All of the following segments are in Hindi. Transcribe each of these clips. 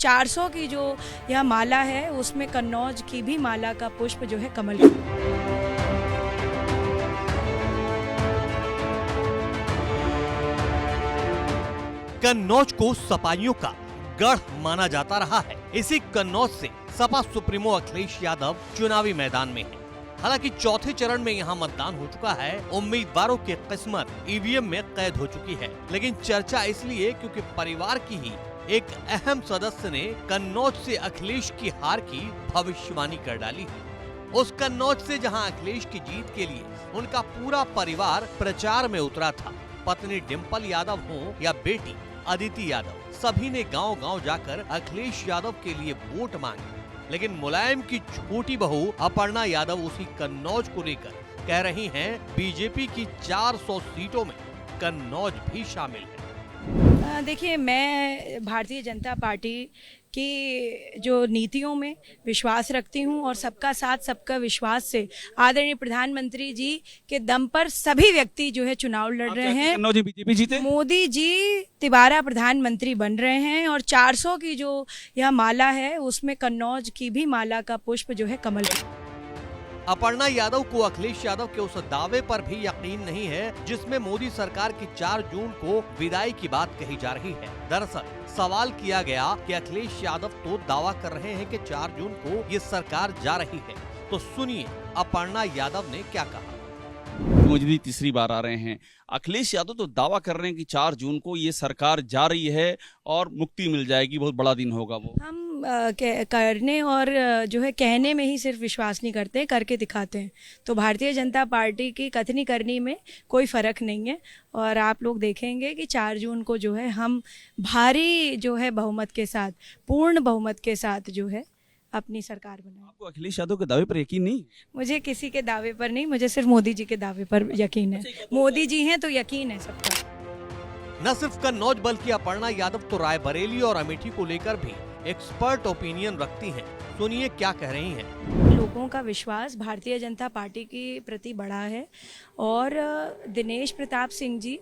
400 की जो यह माला है उसमें कन्नौज की भी माला का पुष्प जो है कमल का। कन्नौज को सपाइयों का गढ़ माना जाता रहा है। इसी कन्नौज से सपा सुप्रीमो अखिलेश यादव चुनावी मैदान में है। हालांकि चौथे चरण में यहां मतदान हो चुका है। उम्मीदवारों की किस्मत ईवीएम में कैद हो चुकी है, लेकिन चर्चा इसलिए क्योंकि परिवार की ही एक अहम सदस्य ने कन्नौज से अखिलेश की हार की भविष्यवाणी कर डाली है। उस कन्नौज से जहां अखिलेश की जीत के लिए उनका पूरा परिवार प्रचार में उतरा था। पत्नी डिंपल यादव हो या बेटी अदिति यादव, सभी ने गांव-गांव जाकर अखिलेश यादव के लिए वोट मांगे। लेकिन मुलायम की छोटी बहू अपर्णा यादव उसी कन्नौज को लेकर कह रही हैं, बीजेपी की 400 सीटों में कन्नौज भी शामिल है। देखिए, मैं भारतीय जनता पार्टी की जो नीतियों में विश्वास रखती हूं और सबका साथ सबका विश्वास से आदरणीय प्रधानमंत्री जी के दम पर सभी व्यक्ति जो है चुनाव लड़ रहे हैं। बीजेपी जीते, मोदी जी तिबारा प्रधानमंत्री बन रहे हैं और 400 की जो यह माला है उसमें कन्नौज की भी माला का पुष्प जो है कमल का। अपर्णा यादव को अखिलेश यादव के उस दावे पर भी यकीन नहीं है जिसमें मोदी सरकार की 4 जून को विदाई की बात कही जा रही है। दरअसल सवाल किया गया कि अखिलेश यादव तो दावा कर रहे हैं कि 4 जून को ये सरकार जा रही है, तो सुनिए अपर्णा यादव ने क्या कहा। मोदी तीसरी बार आ रहे हैं। अखिलेश यादव तो दावा कर रहे हैं कि 4 जून को ये सरकार जा रही है और मुक्ति मिल जाएगी, बहुत बड़ा दिन होगा वो। हम करने और जो है कहने में ही सिर्फ विश्वास नहीं करते, करके दिखाते हैं। तो भारतीय जनता पार्टी की कथनी करनी में कोई फर्क नहीं है और आप लोग देखेंगे कि 4 जून को जो है हम भारी जो है बहुमत के साथ, पूर्ण बहुमत के साथ जो है अपनी सरकार बनाएंगे। आपको अखिलेश यादव के दावे पर यकीन नहीं? मुझे किसी के दावे पर नहीं, मुझे सिर्फ मोदी जी के दावे पर यकीन है। मोदी जी हैं तो यकीन है सबका। न सिर्फ कन्नौज बल्कि अपर्णा यादव तो रायबरेली और अमेठी को लेकर भी एक्सपर्ट ओपिनियन रखती हैं। सुनिए क्या कह रही हैं। लोगों का विश्वास भारतीय जनता पार्टी के प्रति बढ़ा है और दिनेश प्रताप सिंह जी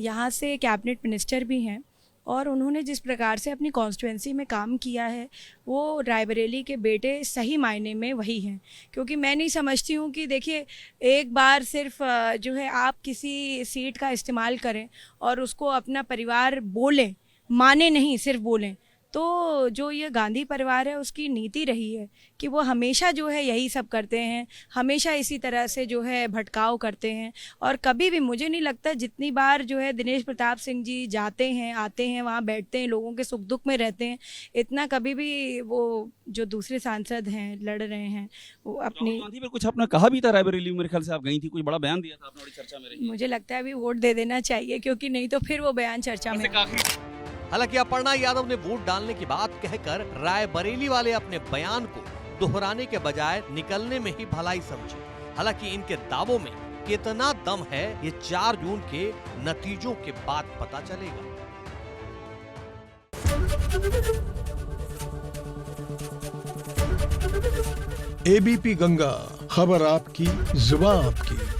यहाँ से कैबिनेट मिनिस्टर भी हैं और उन्होंने जिस प्रकार से अपनी कॉन्स्टिट्यूंसी में काम किया है वो रायबरेली के बेटे सही मायने में वही हैं। क्योंकि मैं नहीं समझती हूँ कि देखिए, एक बार सिर्फ जो है आप किसी सीट का इस्तेमाल करें और उसको अपना परिवार बोलें, माने नहीं सिर्फ बोलें। तो जो ये गांधी परिवार है उसकी नीति रही है कि वो हमेशा जो है यही सब करते हैं, हमेशा इसी तरह से जो है भटकाव करते हैं और कभी भी मुझे नहीं लगता जितनी बार जो है दिनेश प्रताप सिंह जी जाते हैं, आते हैं, वहाँ बैठते हैं, लोगों के सुख दुख में रहते हैं, इतना कभी भी वो जो दूसरे सांसद हैं लड़ रहे हैं वो अपनी। गांधी पर कुछ आपने कहा भी था रायबरेली में, मेरे ख्याल से आप गई थी, कुछ बड़ा बयान दिया था आपने, बड़ी चर्चा में रही। मुझे लगता है अभी वोट दे देना चाहिए क्योंकि नहीं तो फिर वो बयान चर्चा में। हालांकि अपर्णा यादव ने वोट डालने की बात कहकर रायबरेली वाले अपने बयान को दोहराने के बजाय निकलने में ही भलाई समझी। हालांकि इनके दावों में कितना दम है ये 4 जून के नतीजों के बाद पता चलेगा। एबीपी गंगा, खबर आपकी, जुबान आपकी।